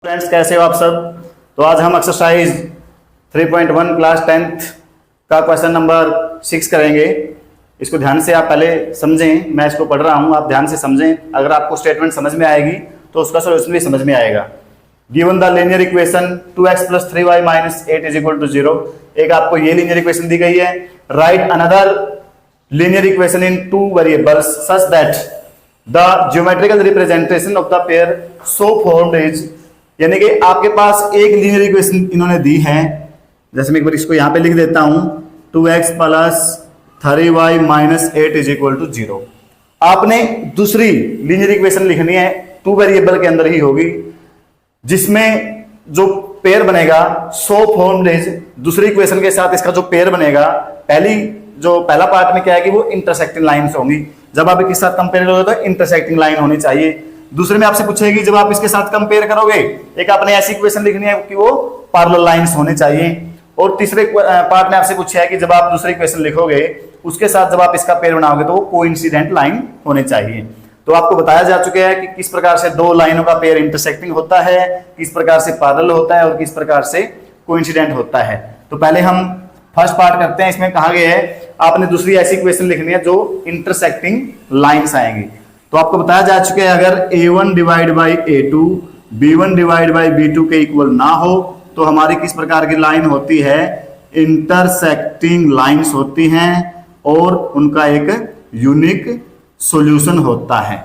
Friends, कैसे हो आप सब। तो आज हम एक्सरसाइज 3.1 क्लास 10th का क्वेश्चन नंबर 6 करेंगे। इसको ध्यान से आप पहले समझें, मैं इसको पढ़ रहा हूं, आप ध्यान से समझें। अगर आपको स्टेटमेंट समझ में आएगी तो उसका सोल्यूशन भी समझ में आएगा। Given the linear equation 2x + 3y - 8 = 0। एक आपको ये लीनियर इक्वेशन दी गई है। Right another linear equation in 2 variables such that the geometrical representation of the pair so formed is, यानी कि आपके पास एक लीनियर इक्वेशन इन्होंने दी है। जैसे मैं एक बार इसको यहां पे लिख देता हूं, 2x + 3y - 8 = 0। आपने दूसरी लीनियर इक्वेशन लिखनी है, 2 वेरिएबल के अंदर ही होगी, जिसमें जो पेयर बनेगा सो फॉर्म्ड इज, दूसरी इक्वेशन के साथ इसका जो पेयर बनेगा, पहला पार्ट में क्या है कि वो इंटरसेक्टिंग लाइंस होंगी। जब आप इसके साथ कंपेयर करोगे तो इंटरसेक्टिंग लाइन होनी चाहिए। दूसरे में आपसे पूछेगी जब आप इसके साथ कंपेयर करोगे, एक आपने ऐसी इक्वेशन लिखनी है कि वो पैरेलल लाइंस होने चाहिए। और तीसरे पार्ट में आपसे पूछा है कि जब आप दूसरी इक्वेशन लिखोगे उसके साथ जब आप इसका पेयर बनाओगे तो वो कोइंसिडेंट लाइन होने चाहिए। तो आपको बताया जा चुका है कि किस प्रकार से दो लाइनों का पेयर इंटरसेक्टिंग होता है, किस प्रकार से पैरेलल होता है और किस प्रकार से कोइंसिडेंट होता है। तो पहले हम फर्स्ट पार्ट करते हैं। इसमें कहा गया है आपने दूसरी ऐसी इक्वेशन लिखनी है जो इंटरसेक्टिंग लाइंस आएंगी। तो आपको बताया जा चुका है अगर a1 / a2 b1 / b2 के इक्वल ना हो तो हमारी किस प्रकार की लाइन होती है, इंटरसेक्टिंग लाइंस होती हैं और उनका एक यूनिक सॉल्यूशन होता है।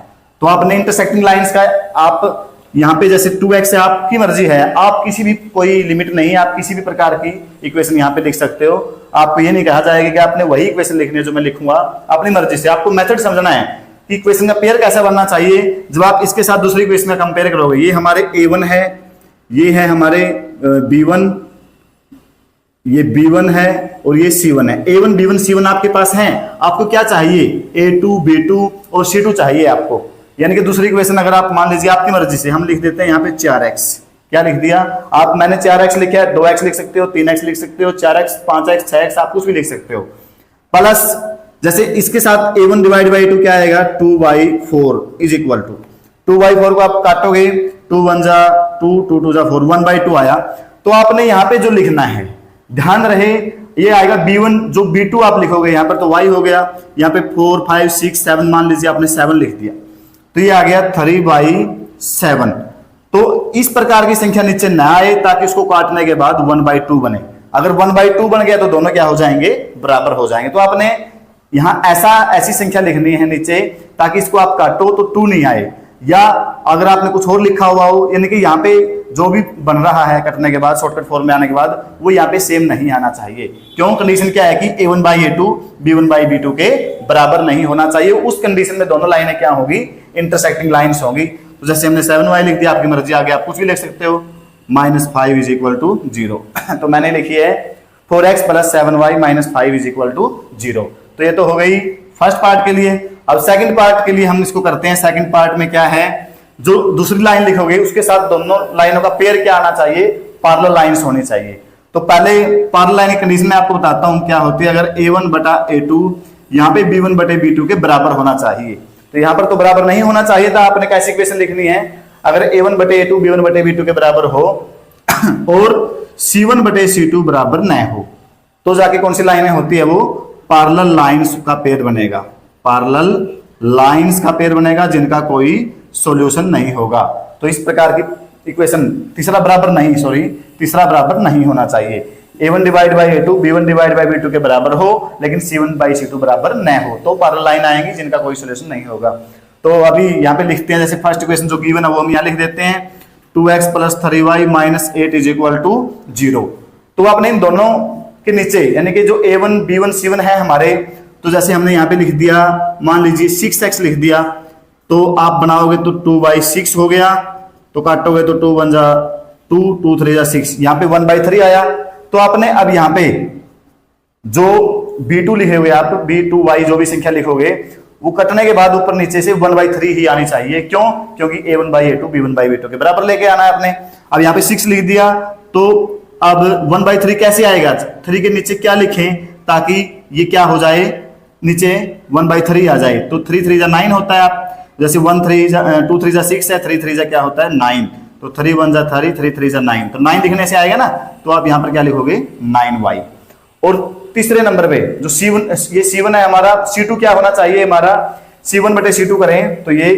तो आपने इंटरसेक्टिंग लाइंस का आप यहां पे जैसे 2x है, आपकी मर्जी है, आप किसी भी कोई लिमिट नहीं है, आप किसी भी प्रकार की इक्वेशन यहां पे लिख सकते हो। आपको ये नहीं कहा जाएगा कि आपने वही इक्वेशन लिखनी है जो मैं लिखूंगा, अपनी मर्जी से। आपको मेथड समझना है कि इक्वेशन का पेयर कैसा बनना चाहिए। जब आप इसके साथ दूसरी इक्वेशन का कंपेयर करोगे, ये हमारे a1 है, ये है हमारे b1, ये b1 है और ये c1 है। a1 b1 c1 आपके पास हैं। आपको क्या चाहिए, a2 b2 और c2 चाहिए आपको। यानी कि दूसरी इक्वेशन अगर आप मान लीजिए आपकी मर्जी से हम लिख देते हैं यहाँ पे 4x, क्या लिख दिया आप, मैंने 4x लिखा है, 2x लिख सकते हो, 3x लिख सकते हो, 4x 5x 6x आप कुछ भी लिख सकते हो। प्लस जैसे इसके साथ a1 / a2 क्या आएगा, 2/4 = 2/4 को आप काटोगे, 2 1 जा 2, 2 2 जा 4, 1/2 आया। तो आपने यहाँ पे जो लिखना है ध्यान रहे, ये आएगा b1, जो b2 आप लिखोगे यहाँ पर तो y हो गया, यहाँ पे 4 5 6 7 मान लीजिए आपने 7 लिख दिया तो ये आ गया 3/7। तो इस प्रकार की संख्या नीचे ना आए ताकि उसको काटने के बाद 1/2 बने। अगर 1/2 बन गया तो दोनों क्या हो जाएंगे, बराबर हो जाएंगे। तो आपने यहां ऐसी संख्या लिखनी है नीचे ताकि इसको आप काटो तो 2 नहीं आए, या अगर आपने कुछ और लिखा हुआ हो, यानी कि यहाँ पे जो भी बन रहा है कटने के बाद शॉर्टकट फॉर्म में आने के बाद वो यहाँ पे सेम नहीं आना चाहिए। क्यों, कंडीशन क्या है कि a1 / a2 b1 / b2 के बराबर नहीं होना चाहिए। उस कंडीशन में दोनों लाइनें क्या होगी, इंटरसेक्टिंग लाइंस होंगी। तो जैसे हमने 7y लिख दिया, आपकी मर्जी, आगे आप कुछ भी लिख सकते हो, -5 = 0। तो मैंने लिखी है 4x + 7y - 5 = 0। तो ये तो हो गई फर्स्ट पार्ट के लिए। अब सेकंड पार्ट के लिए हम इसको करते हैं। सेकंड पार्ट में क्या है, जो दूसरी लाइन लिखोगे उसके साथ दोनों लाइनों का पेयर क्या आना चाहिए, पैरेलल लाइंस होनी चाहिए। तो पहले पैरेलल लाइन की कंडीशन में आपको बताता हूं क्या होती है। अगर a1 / a2 यहाँ पे b1 / b2 के बराबर होना चाहिए, तो यहाँ पर तो बराबर नहीं होना चाहिए था। आपने कैसी इक्वेशन लिखनी है, अगर a1 / a2 b1 / b2 के बराबर हो और c1 / c2 बराबर न हो तो जाके कौन सी लाइनें होती है, वो पैरेलल लाइंस का पेयर बनेगा। पैरेलल लाइंस का पेयर बनेगा जिनका कोई सॉल्यूशन नहीं होगा। तो इस प्रकार की इक्वेशन तीसरा बराबर नहीं होना चाहिए। a1 / a2 b1 / b2 के बराबर हो लेकिन c1 / c2 बराबर न हो तो पैरेलल लाइन आएंगी जिनका कोई सॉल्यूशन नहीं होगा। तो अभी यहाँ पे लिखते हैं, जैसे फर्स्ट इक्वेशन जो गिवन है वो हम यहाँ लिख देते हैं, 2x + 3y - 8 = 0। तो आपने इन दोनों के नीचे यानी कि जो a1 b1 c1 है हमारे, तो जैसे हमने यहाँ पे लिख दिया, मान लीजिए 6x लिख दिया, तो आप बनाओगे तो 2/6 हो गया, तो काटोगे तो 2 1 जा 2, 2 3 जा 6, यहाँ पे 1/3 आया। तो आपने अब यहाँ पे जो b2 लिखे हुए आप b2y जो भी संख्या लिखोगे वो कटने के बाद ऊपर नीचे से 1/3 ही आनी चाहिए। क्यों, क्योंकि a1 / a2 b1 / b2 के बराबर लेके आना है आपने। अब यहाँ पे 6 लिख दिया, तो अब 1/3 कैसे आएगा, 3 के नीचे क्या लिखें ताकि ये क्या हो जाए, नीचे 1/3 आ जाए। तो 3 3 जा 9 होता है। आप जैसे 2 3 जा 6 है, 3 3 जा क्या होता है 9। तो 3 1 जा 3, 3 3 जा 9, तो 9 दिखने से आएगा ना, तो आप यहाँ पर क्या लिखोगे 9y। और तीसरे नंबर पे जो C1, ये C1 है हमारा, C2 क्या होना चाहिए हमारा, C1 बटे C2 करें तो ये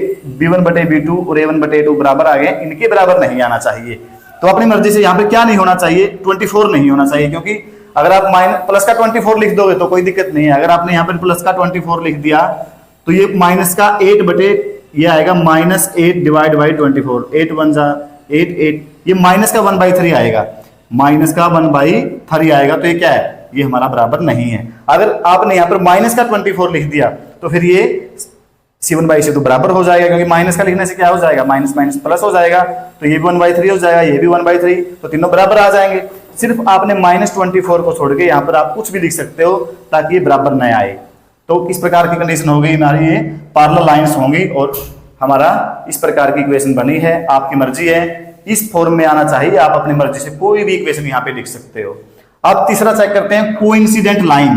B1 बटे B2 और A1 बटे A2 बराबर आ गए, इनके बराबर नहीं आना चाहिए। तो अपनी मर्जी से यहाँ पे क्या नहीं होना चाहिए, 24 नहीं होना चाहिए, क्योंकि अगर आप प्लस का 24 लिख दोगे तो कोई दिक्कत नहीं है। अगर आपने यहाँ पर प्लस का 24 लिख दिया तो ये माइनस का 8 बटे ये आएगा -8 डिवाइड बाई 24, 8 1 जा 8 8, ये माइनस का 1/3 आएगा, माइनस का 1/3 आएगा। तो ये क्या है, ये हमारा बराबर नहीं है। अगर आपने यहाँ पर माइनस का 24 लिख दिया तो फिर ये C1/C2 बराबर हो जाएगा, क्योंकि माइनस का लिखने से क्या हो जाएगा, माइनस माइनस प्लस हो जाएगा, तो ये भी 1/3 हो जाएगा, ये भी 1/3, तो तीनों बराबर आ जाएंगे। सिर्फ आपने -24 को छोड़ के यहाँ पर आप कुछ भी लिख सकते हो ताकि ये बराबर न आए। तो किस प्रकार की कंडीशन होगी हमारी, ये पैरेलल लाइंस होंगी और हमारा इस प्रकार की इक्वेशन बनी है। आपकी मर्जी है, इस फॉर्म में आना चाहिए, आप अपनी मर्जी से कोई भी इक्वेशन यहाँ पे लिख सकते हो। अब तीसरा चेक करते हैं कोइंसिडेंट लाइन।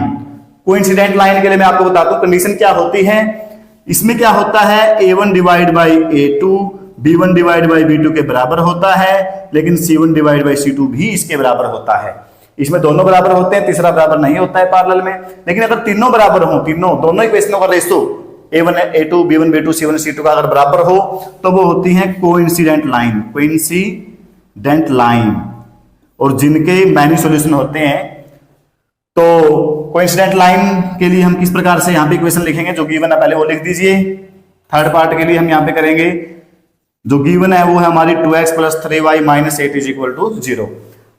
कोइंसिडेंट लाइन के लिए मैं आपको बताता हूं कंडीशन क्या होती है। इसमें क्या होता है, A1 divide by A2 B1 divide by B2 के बराबर होता है, लेकिन C1 डिवाइड बाई C2 भी इसके बराबर होता है। इसमें दोनों बराबर होते हैं, तीसरा बराबर नहीं होता है पैरेलल में। लेकिन अगर तीनों बराबर हो, दोनों इक्वेशनों का ratio A1 A2 B1 B2 C1 C2 का अगर बराबर हो तो वो होती है कोइंसिडेंट लाइन, कोइंसिडेंट लाइन। और जिनके मैनी सॉल्यूशन होते हैं, तो कोइंसिडेंट लाइन के लिए हम किस प्रकार से यहाँ पे इक्वेशन लिखेंगे, जो गिवन है पहले वो लिख दीजिए। थर्ड पार्ट के लिए हम यहाँ पे करेंगे, जो गिवन है वो है हमारी 2x + 3y - 8 = 0।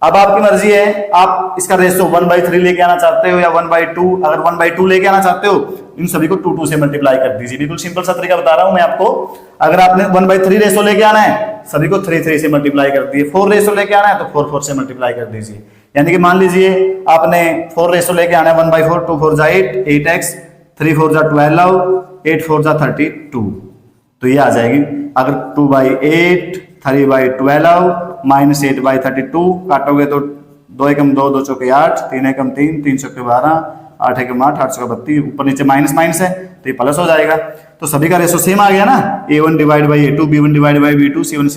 अब आपकी मर्जी है, आप इसका रेशो 1/3 लेके आना चाहते हो या 1/2। अगर 1/2 लेके आना चाहते हो, इन सभी को 2 से मल्टीप्लाई कर दीजिए। बिल्कुल सिंपल सा तरीका बता रहा हूं मैं आपको। अगर आपने 1/3 रेशो लेके आना है, सभी को 3 से मल्टीप्लाई कर दीजिए। 4 रेशो लेके आना है तो 4 से मल्टीप्लाई कर दीजिए। यानी कि मान लीजिए आपने 4 रेशो लेके आना है, 1/4 2 4 जा 8, 8x 3 4 जा 12, 8 4 जा 32, तो ये आ जाएगी। अगर 2/8 3/12 -8/32 काटोगे तो 2 एकम 2 2 चौके 8, 3 एकम 3 3 चौके 12, 8 एकम 8 8 चौके 32, ऊपर नीचे माइनस माइनस है तो ये प्लस हो जाएगा। तो सभी का रेशो सेम आ गया ना, A1 divide by A2 B1 divide by B2 C1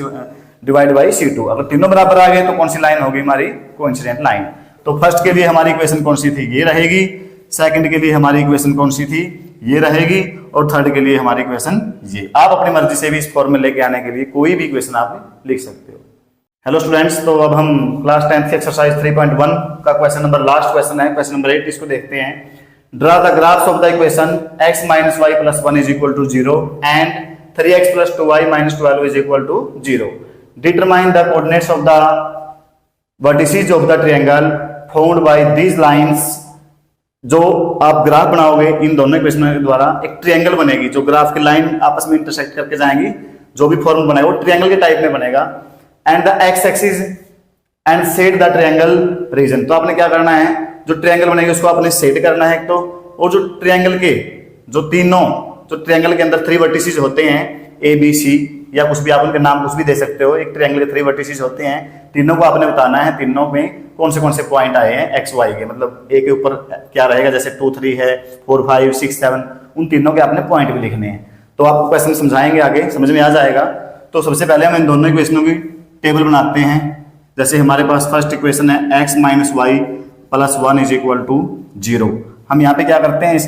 divide by C2। अगर तीनों बराबर आ गए तो कौन सी लाइन होगी हमारी, कोइंसिडेंट लाइन। तो फर्स्ट के लिए हमारी इक्वेशन कौन सी थी, ये रहेगी। सेकंड के लिए हमारी इक्वेशन कौन सी थी, ये रहेगी। और थर्ड के लिए हमारी इक्वेशन ये। आप अपनी मर्जी से भी इस फॉर्म में लेके आने के लिए कोई भी इक्वेशन आप लिख सकते हो। हेलो स्टूडेंट्स, तो अब हम क्लास 10th की एक्सरसाइज 3.1 का क्वेश्चन नंबर, लास्ट क्वेश्चन है, क्वेश्चन नंबर 8, इसको देखते हैं। Draw the graphs of the equation x - y + 1 = 0 and 3x + 2y - 12 = 0। Determine the coordinates of the vertices of the triangle found by these lines. जो आप graph बनाओगे इन दोनों इक्वेशनों के द्वारा, एक ट्रायंगल बनेगी। जो ग्राफ की लाइन आपस में इंटरसेक्ट करके जाएंगी, जो भी फॉर्म बनेगा वो ट्रायंगल के टाइप में बनेगा। And the X axis and set the triangle region. तो आपने क्या करना है, जो ट्रायंगल बनेगी उसको आपने सेट करना है एक तो, और जो ट्रायंगल के जो ट्रायंगल के अंदर 3 वर्टिसेस होते हैं A B C, या कुछ भी आप उनके नाम कुछ भी दे सकते हो। एक ट्रायंगल के 3 वर्टिसेस होते हैं, तीनों को आपने बताना है, तीनों में कौन से पॉइंट आए हैं एक्स वाई के, मतलब ए के ऊपर क्या रहेगा, जैसे 2 3 है, 4 5 6 7, उन तीनों के आपने पॉइंट भी लिखने हैं। तो आपको क्वेश्चन समझाएंगे, आगे समझ में आ जाएगा। तो सबसे पहले हम इन दोनों इक्वेशनों की टेबल बनाते हैं। जैसे हमारे पास फर्स्ट इक्वेशन है x - y + 1 = 0। हम यहाँ पे क्या करते हैं, इस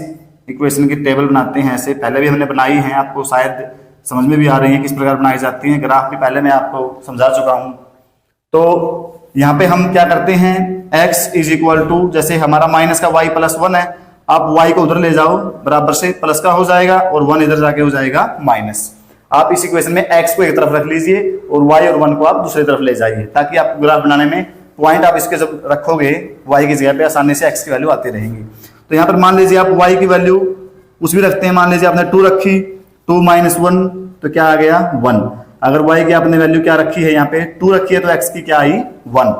इक्वेशन की टेबल बनाते हैं। ऐसे पहले भी हमने बनाई है, आपको शायद समझ में भी आ रही है किस प्रकार बनाई जाती है। ग्राफ भी पहले मैं आपको समझा चुका हूँ। तो यहाँ पे हम क्या करते हैं, x = जैसे हमारा माइनस का y + 1 है, आप y को उधर ले जाओ, बराबर से प्लस का हो जाएगा और 1 इधर जाके हो जाएगा माइनस। आप इस इक्वेशन में x को एक तरफ रख लीजिए और y और 1 को आप दूसरी तरफ ले जाइए, ताकि आप ग्राफ बनाने में पॉइंट आप इसके जब रखोगे y की जगह पे, आसानी से x की वैल्यू आती रहेंगी। तो यहाँ पर मान लीजिए आप y की वैल्यू कुछ भी रखते हैं, मान लीजिए आपने 2 रखी, 2 - 1 तो क्या आ गया 1। अगर y की आपने वैल्यू क्या रखी है, यहाँ पे 2 रखी है, तो x की क्या आई 1।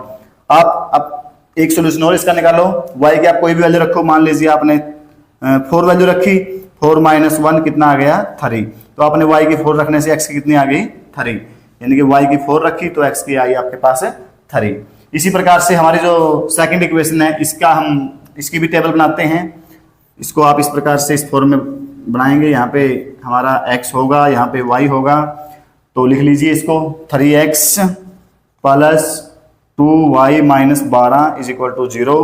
आप अब एक सोल्यूशन और इसका निकालो। y की आप कोई भी वैल्यू रखो, मान लीजिए आपने 4 वैल्यू रखी, 4 - 1 कितना आ गया 3। तो आपने y की 4 रखने से x की कितनी आ गई 3, यानी कि y की 4 रखी तो x की आई आपके पास है 3। इसी प्रकार से हमारी जो सेकंड इक्वेशन है, इसकी भी टेबल बनाते हैं। इसको आप इस प्रकार से इस फॉर्म में बनाएंगे। यहाँ पे हमारा x होगा, यहाँ पे y होगा, तो लिख लीजिए इसको 3x plus 2y minus 12 is equal to 0।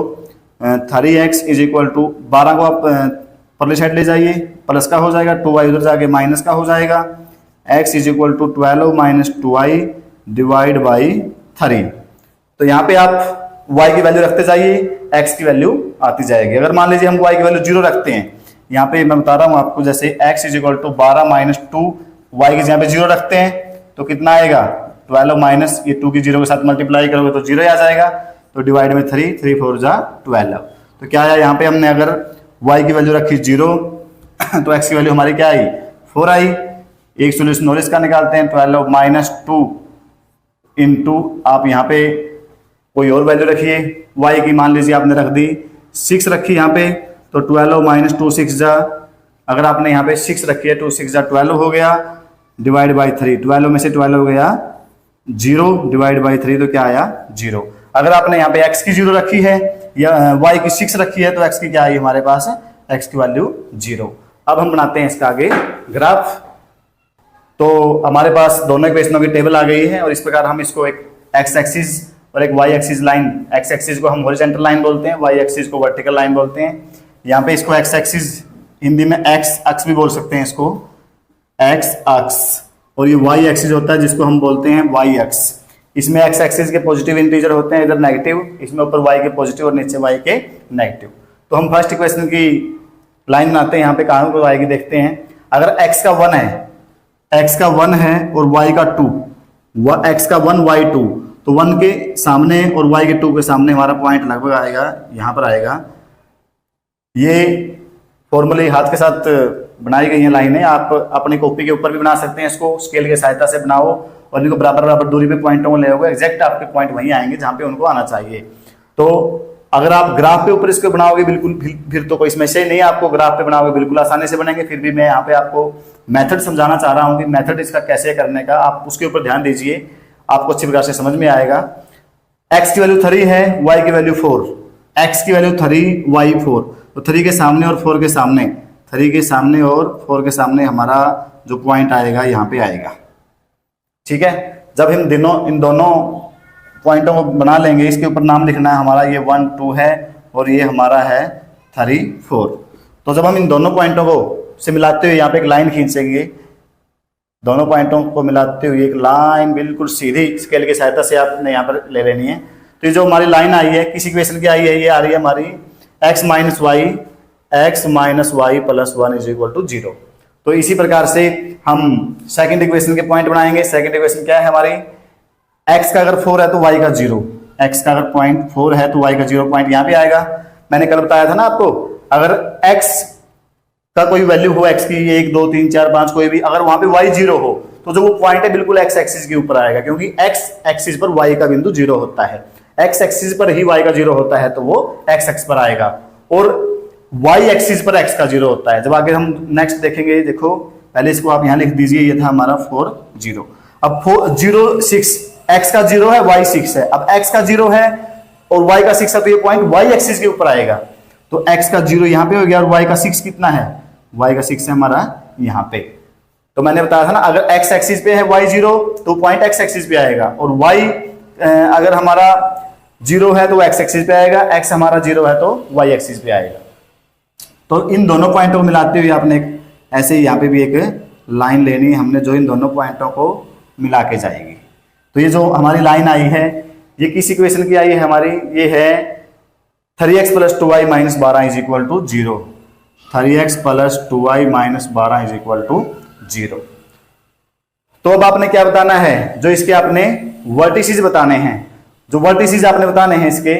3x is equal to 12 को आप परली साइड ले जाइए, प्लस का हो जाएगा, 2y उधर जाके माइनस का हो जाएगा, x is equal to 12 minus 2y divide by 3। तो यहाँ पे आप y की वैल्यू रखते जाइए, x की वैल्यू आती जाएगी। अगर मान लीजिए हम y की वैल्यू 0 रखते हैं, यहाँ पे मैं बता रहा हूँ आपको, जैसे x is equal to 12 minus 2, y की यहाँ पे 0 रखते हैं तो कितना आएगा 12 माइनस ये 2 की 0 के साथ मल्टीप्लाई करोगे तो 0 आ जाएगा, तो डिवाइड में 3, 3 4 जा 12। तो क्या आया यहाँ पे, हमने अगर y की वैल्यू रखी 0 तो x की वैल्यू हमारी क्या आई 4 आई। एक सोल्यूशन और इसका निकालते हैं, 12 माइनस 2 इंटू आप यहाँ पे कोई और वैल्यू रखिए, y की मान लीजिए आपने रख दी 6 रखी यहाँ पे, तो 12 माइनस 2 6 जा, अगर आपने यहाँ पे 6 रखी है 2 6 जा 12 हो गया, डिवाइड बाई 3, 12 में से 12 हो गया 0 डिवाइड बाई 3, तो क्या आया 0। अगर आपने यहाँ पे x की 0 रखी है या y की 6 रखी है तो x की क्या आई हमारे पास, x की वैल्यू 0। अब हम बनाते हैं इसका आगे ग्राफ। तो हमारे पास दोनों इक्वेशनों की टेबल आ गई है और इस प्रकार हम इसको एक x एक्सिस और एक y axis line, x axis को हम हॉरिजॉन्टल लाइन बोलते हैं, y एक्सिस को वर्टिकल लाइन बोलते हैं। यहाँ पे इसको x एक्सिस हिंदी में x अक्ष भी बोल सकते हैं, इसको x अक्ष, और ये y एक्सिस होता है जिसको हम बोलते हैं y अक्ष। इसमें x एक्सिस के पॉजिटिव इंटीजर होते हैं, इधर नेगेटिव, इसमें ऊपर y के पॉजिटिव और नीचे y के नेगेटिव। तो हम फर्स्ट इक्वेशन की लाइन बनाते हैं, यहाँ पे कहाँ पर आएगी देखते हैं। अगर x का 1 है, x का 1 है और y का 2, x का 1 y 2, तो 1 के सामने और y के 2 के सामने हमारा पॉइंट लगभग आएगा, यहाँ पर आएगा। ये फॉर्मूले हाथ के साथ बनाई गई हैं लाइनें, आप अपनी कॉपी के ऊपर भी बना सकते हैं, इसको स्केल की सहायता से बनाओ और इनको बराबर बराबर दूरी पे पॉइंटों को ले आओगे, एग्जैक्ट आपके पॉइंट वहीं आएंगे जहाँ पे उनको आना चाहिए। तो अगर आप ग्राफ पे ऊपर इसको बनाओगे बिल्कुल, फिर तो कोई समस्या ही नहीं है, आपको ग्राफ पे बनाओगे बिल्कुल आसानी से बनेंगे। फिर भी मैं यहाँ पे आपको मेथड समझाना चाह रहा हूँ कि मेथड इसका कैसे करने का, आप उसके ऊपर ध्यान दीजिए, आपको अच्छी प्रकार से समझ में आएगा। x की वैल्यू 3 है, y की वैल्यू 4, x की वैल्यू 3, y 4, तो 3 के सामने और 4 के सामने, 3 के सामने और 4 के सामने हमारा जो पॉइंट आएगा यहाँ पे आएगा। ठीक है, जब हम इन दोनों पॉइंटों को बना लेंगे, इसके ऊपर नाम लिखना है हमारा, ये 1 2 है और ये हमारा है 3 4। तो जब हम इन दोनों पॉइंटों को से मिलाते हुए यहाँ पे एक लाइन खींचेंगे, दोनों पॉइंटों को मिलाते हुए एक लाइन बिल्कुल सीधी स्केल की सहायता से आपने यहाँ पर ले लेनी है। तो ये जो हमारी लाइन आई है, किस इक्वेशन की आई है, ये आ रही है हमारी x minus y plus 1 is equal to 0। तो इसी प्रकार से हम सेकंड इक्वेशन के पॉइंट बनाएंगे। सेकंड इक्वेशन क्या है हमारी, x का अगर 4 है तो y का 0, x का अगर पॉइंट 4 है तो y का 0 पॉइंट यहाँ पे आएगा। मैंने कल बताया था ना आपको, अगर x का कोई वैल्यू हो x की 1 2 3 4 5 कोई भी, अगर वहां पे y 0 हो तो जो वो पॉइंट है बिल्कुल x एक्सिस के ऊपर आएगा, क्योंकि x एक्सिस पर y का बिंदु 0 होता है, x एक्सिस पर ही y का 0 होता है तो वो x एक्सिस पर आएगा, और y एक्सिस पर x का 0 होता है। जब आगे हम नेक्स्ट देखेंगे, देखो पहले इसको आप यहाँ लिख दीजिए, ये था हमारा 4 0। अब 4 0 6, x का 0 है y 6 है, अब x का 0 है और y का 6 है तो ये पॉइंट y एक्सिस के ऊपर आएगा, तो x का 0 यहाँ पे हो गया और y का 6 कितना है, y का 6 है हमारा यहाँ पे। तो मैंने बताया था ना, अगर x एक्सिस पे है y 0 तो पॉइंट x एक्सिस पे आएगा, और y अगर हमारा 0 है तो x एक्सिस पे आएगा, x हमारा 0 है तो y एक्सिस पे आएगा। तो इन दोनों पॉइंटों को मिलाते हुए आपने ऐसे ही यहाँ पे भी एक लाइन लेनी है हमने, जो इन दोनों पॉइंटों को मिला के जाएगी। तो ये जो हमारी लाइन आई है, ये किस इक्वेशन की आई है हमारी, ये है 3x plus 2y minus 12 is equal to 0। 3x plus 2y minus 12 is equal to 0। तो अब आपने क्या बताना है, जो इसके आपने वर्टिसेस बताने हैं, जो वर्टिसेस आपने बताने हैं इसके,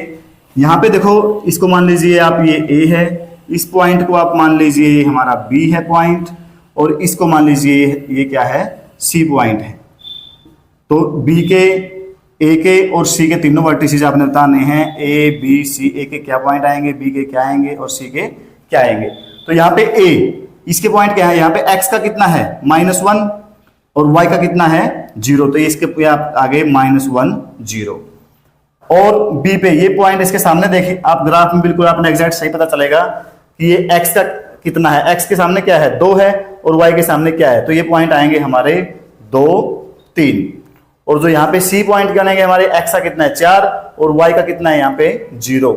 यहाँ पे देखो इसको मान लीजिए आप ये A है, इस पॉइंट को आप मान लीजिए ये हमारा B है पॉइंट, और इसको मान लीजिए ये क्या है, C पॉइंट है। तो B के, A के और C के तीनों वर्टिसेस आपने बताने हैं, A B C, A के क्या पॉइंट आएंगे, B के क्या आएंगे और C के क्या आएंगे। तो यहाँ पे A, इसके पॉइंट क्या है, यहाँ पे x का कितना है -1 और y का कितना है 0, तो इसके आप आगे -1 0। और B पे ये पॉइंट इसके सामने देखिए आप ग्राफ में, बिल्कुल आपने एग्जैक्ट सही पता चलेगा कि ये x का कितना है, x के सामने क्या है 2 है और y के सामने क्या है, तो ये पॉइंट आएंगे हमारे 2 3, और जो यहाँ पे सी पॉइंट के बनेंगे हमारे एक्स का कितना है 4 और वाई का कितना है यहाँ पे 0,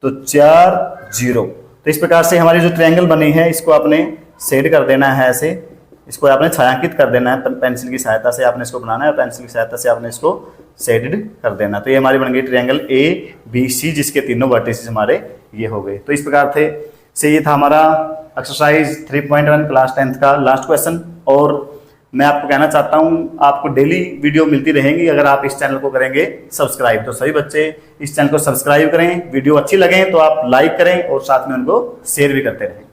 तो 4 0। तो इस प्रकार से हमारी जो ट्रायंगल बनी है इसको आपने शेड कर देना है, ऐसे इसको आपने छायांकित कर देना है, पेंसिल की सहायता से आपने इसको बनाना है और पेंसिल की सहायता से आपने इसको शेडेड कर देना। तो ये हमारी बन गई ट्रायंगल ABC, जिसके तीनों वर्टिसेस हमारे ये हो गए। तो इस प्रकार से ये था हमारा एक्सरसाइज 3.1 क्लास 10th का लास्ट क्वेश्चन। और मैं आपको कहना चाहता हूँ आपको डेली वीडियो मिलती रहेंगी अगर आप इस चैनल को करेंगे सब्सक्राइब। तो सभी बच्चे इस चैनल को सब्सक्राइब करें, वीडियो अच्छी लगे तो आप लाइक करें और साथ में उनको शेयर भी करते रहें।